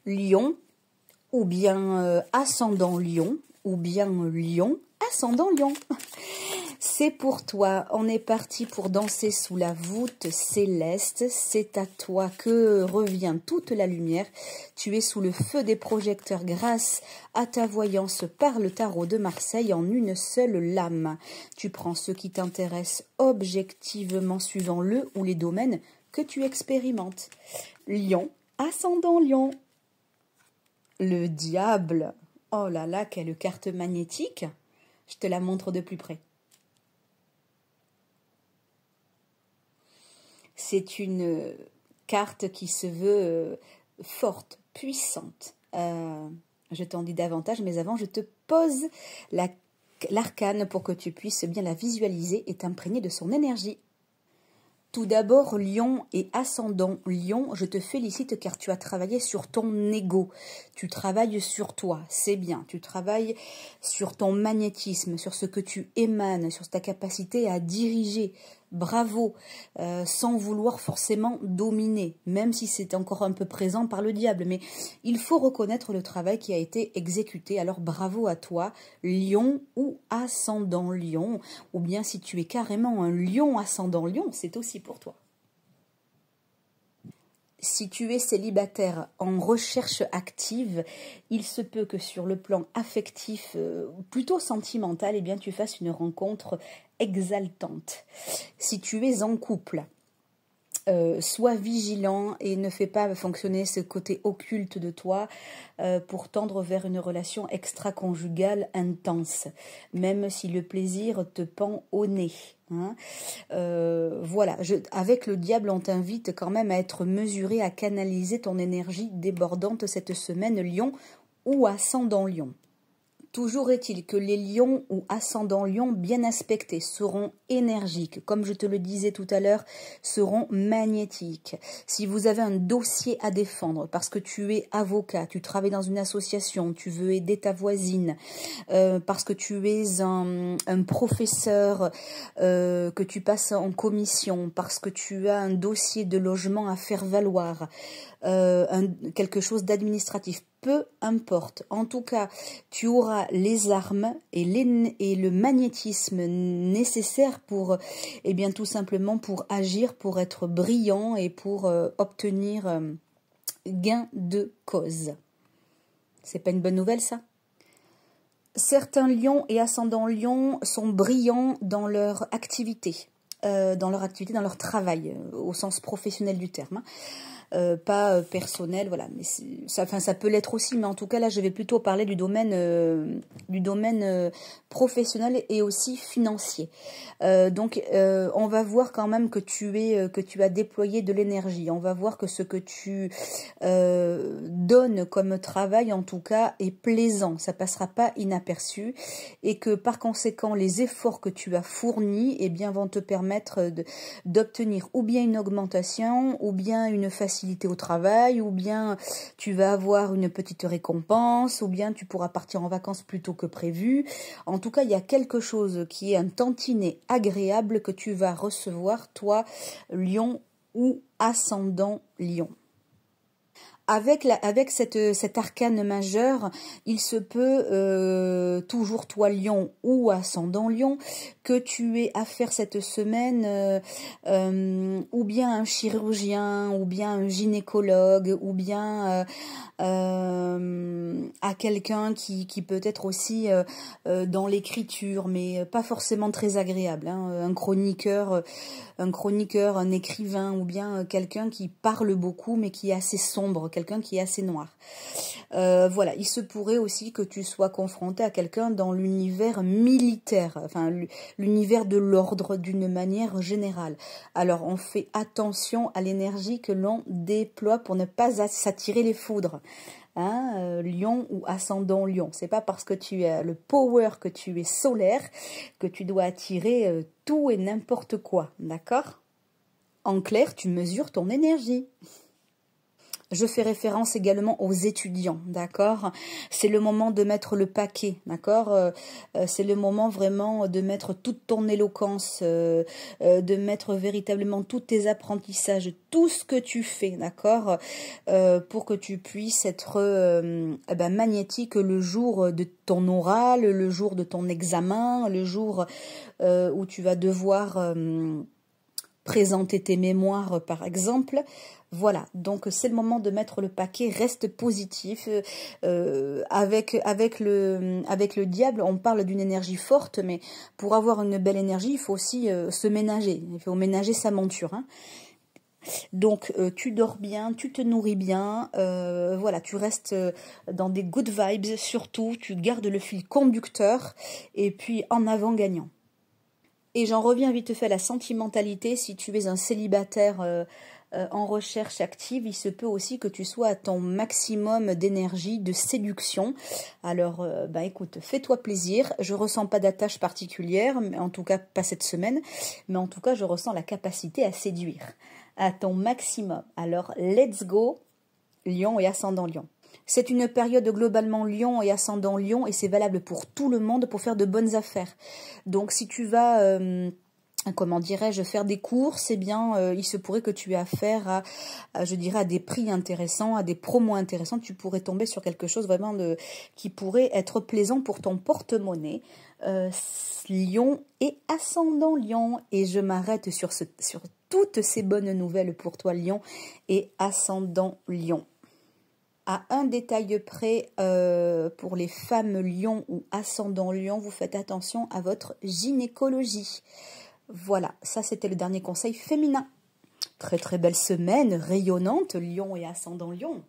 Lion, ou bien ascendant Lion, ou bien Lion, ascendant Lion. C'est pour toi, on est parti pour danser sous la voûte céleste, c'est à toi que revient toute la lumière, tu es sous le feu des projecteurs grâce à ta voyance par le tarot de Marseille en une seule lame. Tu prends ce qui t'intéresse objectivement suivant le ou les domaines que tu expérimentes. Lion, ascendant Lion. Le diable, oh là là, quelle carte magnétique, je te la montre de plus près. C'est une carte qui se veut forte, puissante. Je t'en dis davantage, mais avant, je te pose l'arcane pour que tu puisses bien la visualiser et t'imprégner de son énergie. Tout d'abord, Lion et ascendant Lion, je te félicite car tu as travaillé sur ton ego. Tu travailles sur toi, c'est bien. Tu travailles sur ton magnétisme, sur ce que tu émanes, sur ta capacité à diriger. Bravo, sans vouloir forcément dominer, même si c'est encore un peu présent par le diable. Mais il faut reconnaître le travail qui a été exécuté. Alors bravo à toi, Lion ou ascendant Lion. Ou bien si tu es carrément un Lion ascendant Lion, c'est aussi pour toi. Si tu es célibataire en recherche active, il se peut que sur le plan affectif, plutôt sentimental, eh bien, tu fasses une rencontre exaltante. Si tu es en couple, sois vigilant et ne fais pas fonctionner ce côté occulte de toi pour tendre vers une relation extra-conjugale intense, même si le plaisir te pend au nez. Hein. Voilà, avec le diable, on t'invite quand même à être mesuré, à canaliser ton énergie débordante cette semaine, Lion ou ascendant Lion. Toujours est-il que les lions ou ascendants lions bien aspectés seront énergiques, comme je te le disais tout à l'heure, seront magnétiques. Si vous avez un dossier à défendre, parce que tu es avocat, tu travailles dans une association, tu veux aider ta voisine, parce que tu es un professeur, que tu passes en commission, parce que tu as un dossier de logement à faire valoir, quelque chose d'administratif, peu importe. En tout cas, tu auras les armes et le magnétisme nécessaire pour, eh bien, tout simplement pour agir, pour être brillant et pour obtenir gain de cause. C'est pas une bonne nouvelle, ça? Certains lions et ascendants lions sont brillants dans leur activité, dans leur travail, au sens professionnel du terme. Hein. Pas personnel, voilà, mais ça peut l'être aussi, mais en tout cas là je vais plutôt parler du domaine professionnel et aussi financier. Donc on va voir quand même que tu as déployé de l'énergie. On va voir que ce que tu donnes comme travail en tout cas est plaisant, ça passera pas inaperçu et que par conséquent les efforts que tu as fournis eh bien vont te permettre d'obtenir ou bien une augmentation ou bien une facilité au travail, ou bien tu vas avoir une petite récompense, ou bien tu pourras partir en vacances plus tôt que prévu. En tout cas, il y a quelque chose qui est un tantinet agréable que tu vas recevoir, toi, Lion ou ascendant Lion. Avec cet arcane majeur, il se peut, toujours toi Lion ou ascendant Lion, que tu aies affaire cette semaine ou bien un chirurgien, ou bien un gynécologue, ou bien à quelqu'un qui peut être aussi dans l'écriture, mais pas forcément très agréable, hein, un chroniqueur, un écrivain, ou bien quelqu'un qui parle beaucoup mais qui est assez sombre, quelqu'un qui est assez noir. Voilà, il se pourrait aussi que tu sois confronté à quelqu'un dans l'univers militaire, enfin l'univers de l'ordre d'une manière générale. Alors on fait attention à l'énergie que l'on déploie pour ne pas s'attirer les foudres. Hein, Lion ou ascendant Lion, c'est pas parce que tu as le power, que tu es solaire, que tu dois attirer tout et n'importe quoi, d'accord? En clair, tu mesures ton énergie. Je fais référence également aux étudiants, d'accord? C'est le moment de mettre le paquet, d'accord? C'est le moment vraiment de mettre toute ton éloquence, de mettre véritablement tous tes apprentissages, tout ce que tu fais, d'accord? Pour que tu puisses être magnétique le jour de ton oral, le jour de ton examen, le jour où tu vas devoir présenter tes mémoires, par exemple. Voilà, donc c'est le moment de mettre le paquet, reste positif. Avec le diable, on parle d'une énergie forte, mais pour avoir une belle énergie, il faut aussi se ménager. Il faut ménager sa monture, hein. Donc tu dors bien, tu te nourris bien, voilà, tu restes dans des good vibes, surtout, tu gardes le fil conducteur, et puis en avant gagnant. Et j'en reviens vite fait à la sentimentalité. Si tu es un célibataire en recherche active, il se peut aussi que tu sois à ton maximum d'énergie, de séduction. Alors, écoute, fais-toi plaisir. Je ressens pas d'attache particulière, mais en tout cas pas cette semaine. Mais en tout cas, je ressens la capacité à séduire à ton maximum. Alors, let's go, Lion et ascendant Lion. C'est une période globalement Lion et ascendant Lion, et c'est valable pour tout le monde pour faire de bonnes affaires. Donc si tu vas, comment dirais-je, faire des courses, eh bien il se pourrait que tu aies affaire je dirais, à des prix intéressants, à des promos intéressants. Tu pourrais tomber sur quelque chose vraiment qui pourrait être plaisant pour ton porte-monnaie. Lion et ascendant Lion. Et je m'arrête sur toutes ces bonnes nouvelles pour toi, Lion et ascendant Lion. À un détail près, pour les femmes lion ou ascendant lion, vous faites attention à votre gynécologie. Voilà, ça c'était le dernier conseil féminin. Très très belle semaine, rayonnante, lion et ascendant lion.